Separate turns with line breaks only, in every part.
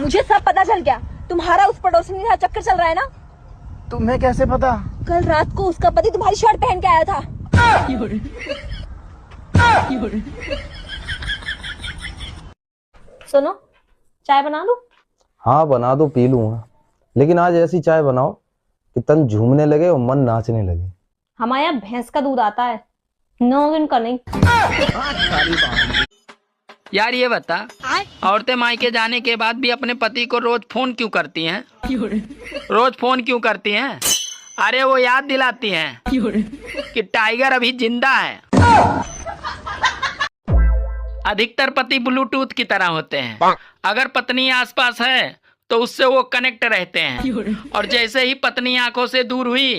मुझे सब पता चल गया। तुम्हारा उस पड़ोसी के साथ चक्कर चल रहा है ना।
तुम्हें कैसे पता?
कल रात को उसका पति तुम्हारी शर्ट पहन के आया था। सुनो, चाय बना दूं?
हाँ बना दो, पी लूंगा, लेकिन आज ऐसी चाय बनाओ कि तन झूमने लगे और मन नाचने लगे।
हमारे यहाँ भैंस का दूध आता है, 9 दिन का नहीं।
यार ये बता, औरतें मायके जाने के बाद भी अपने पति को रोज फोन क्यों करती हैं? रोज फोन क्यों करती हैं? अरे वो याद दिलाती हैं कि टाइगर अभी जिंदा है। अधिकतर पति ब्लूटूथ की तरह होते हैं। अगर पत्नी आसपास है तो उससे वो कनेक्ट रहते हैं, और जैसे ही पत्नी आंखों से दूर हुई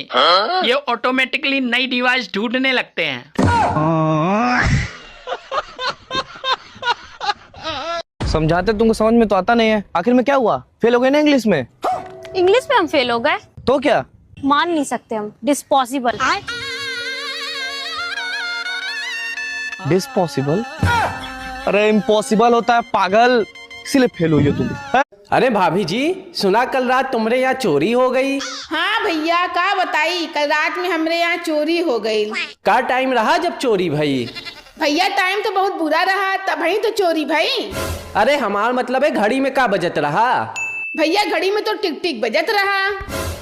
ये ऑटोमेटिकली नई डिवाइस ढूंढने लगते हैं।
समझाते तुमको समझ में तो आता नहीं है। आखिर में क्या हुआ? फेल हो गए ना इंग्लिश में?
इंग्लिश में हम फेल हो गए?
तो क्या?
मान नहीं सकते हम। डिस्पॉसिबल।
डिस्पॉसिबल? अरे इम्पॉसिबल होता है पागल, इसीलिए फेल हुई हो तुम।
अरे भाभी जी, सुना कल रात तुम्हारे यहाँ चोरी हो गई?
हाँ भैया, का बताई, कल रात में हमरे यहाँ चोरी हो गई।
का टाइम रहा जब चोरी भई?
भैया टाइम तो बहुत बुरा रहा, तभी तो चोरी भई।
अरे हमार मतलब है घड़ी में का बजट रहा?
भैया घड़ी में तो टिक टिक बजत रहा।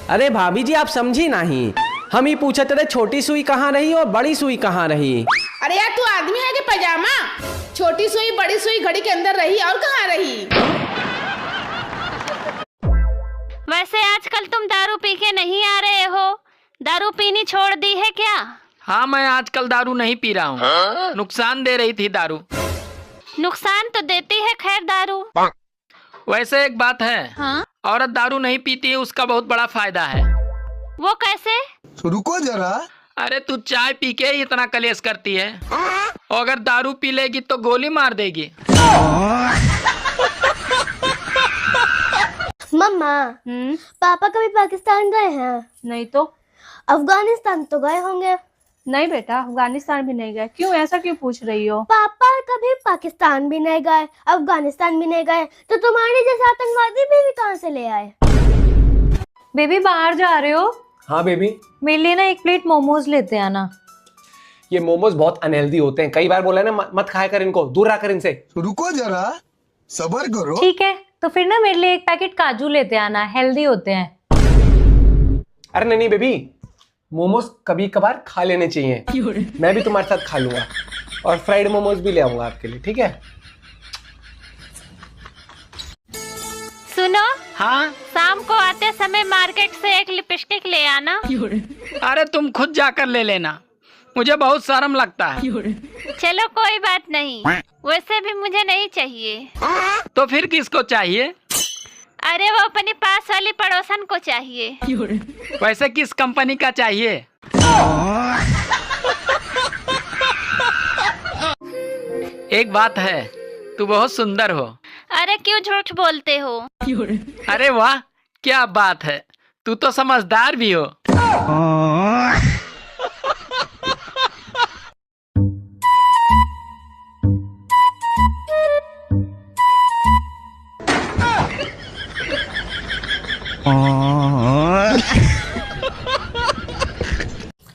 अरे भाभी जी आप समझी नहीं, हम ही पूछते रहे छोटी सुई कहाँ रही और बड़ी सुई कहाँ रही।
अरे यार तू आदमी है कि पैजामा? छोटी सुई बड़ी सुई घड़ी के अंदर रही और कहाँ रही?
वैसे आजकल तुम दारू पी के नहीं आ रहे हो, दारू पीनी छोड़ दी है क्या?
हाँ मैं आजकल दारू नहीं पी रहा हूँ। नुकसान दे रही थी दारू।
नुकसान तो देती है खैर दारू।
वैसे एक बात है,
हाँ?
औरत दारू नहीं पीती है उसका बहुत बड़ा फायदा है।
वो कैसे?
रुको जरा।
अरे तू चाय पी के ही इतना कलेश करती है, और अगर दारू पी लेगी तो गोली मार देगी।
मम्मा, पापा कभी पाकिस्तान गए हैं?
नहीं तो।
अफगानिस्तान तो गए होंगे?
नहीं बेटा, अफगानिस्तान भी नहीं गए। क्यों, ऐसा क्यों पूछ रही हो?
पापा कभी पाकिस्तान भी नहीं गए, अफगानिस्तान भी नहीं गए, तो तुम्हारे जैसे आतंकवादी भी कहाँ से ले आए?
बेबी बाहर जा रहे हो?
हाँ बेबी।
मेरे लिए ना 1 प्लेट मोमोज लेते आना।
ये मोमोज बहुत अनहेल्दी होते हैं, कई बार बोला ना मत खाया कर इनको, दूर रहा कर इनसे।
रुको जरा, सब्र करो।
ठीक है, तो फिर ना मेरे लिए 1 पैकेट काजू लेते आना, हेल्दी होते हैं।
अरे नहीं बेबी, मोमोज कभी कभार खा लेने चाहिए। मैं भी तुम्हारे साथ खा लूंगा, और फ्राइड मोमोज भी ले आऊंगा आपके लिए, ठीक है?
सुनो,
हाँ?
शाम को आते समय मार्केट से 1 लिपस्टिक ले आना।
अरे तुम खुद जाकर ले लेना, मुझे बहुत शर्म लगता है।
चलो कोई बात नहीं, वैसे भी मुझे नहीं चाहिए।
तो फिर किसको चाहिए?
अरे वो अपनी पास वाली पड़ोसन को चाहिए।
वैसे किस कंपनी का चाहिए? एक बात है, तू बहुत सुंदर हो।
अरे क्यों झूठ बोलते हो?
अरे वाह, क्या बात है, तू तो समझदार भी हो।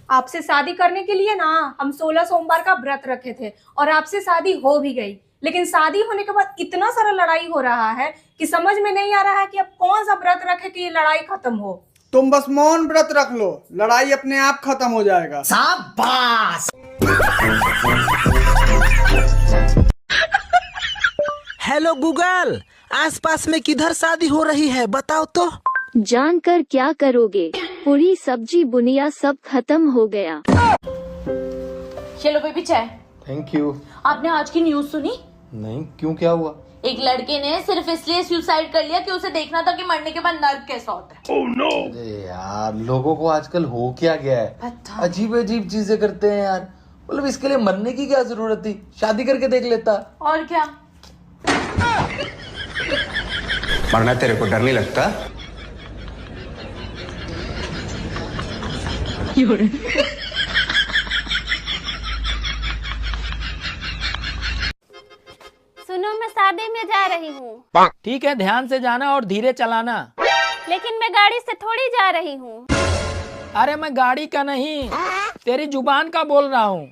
आपसे शादी करने के लिए ना हम 16 सोमवार का व्रत रखे थे, और आपसे शादी हो भी गई। लेकिन शादी होने के बाद इतना सारा लड़ाई हो रहा है कि समझ में नहीं आ रहा है कि अब कौन सा व्रत रखे कि ये लड़ाई खत्म हो।
तुम बस मौन व्रत रख लो, लड़ाई अपने आप खत्म हो जाएगा।
शाबाश।
हेलो गूगल, आसपास में किधर शादी हो रही है बताओ तो।
जानकर क्या करोगे, पूरी सब्जी बुनिया सब खत्म हो गया।
चलो बेबी चाय।
Thank you.
आपने आज की न्यूज़ सुनी?
नहीं, क्यों, क्या हुआ?
एक लड़के ने सिर्फ इसलिए सुसाइड कर लिया कि उसे देखना था कि मरने के बाद नर्क कैसा होता है।
Oh no. अरे यार, लोगों को आजकल हो क्या गया है, अजीब अजीब चीजें करते हैं यार। मतलब इसके लिए मरने की क्या जरूरत थी, शादी करके देख लेता।
और क्या।
मरना तेरे को डर नहीं लगता?
सुनो, मैं शादी में जा रही हूँ।
ठीक है, ध्यान से जाना और धीरे चलाना।
लेकिन मैं गाड़ी से थोड़ी जा रही हूँ।
अरे मैं गाड़ी का नहीं, तेरी जुबान का बोल रहा हूँ।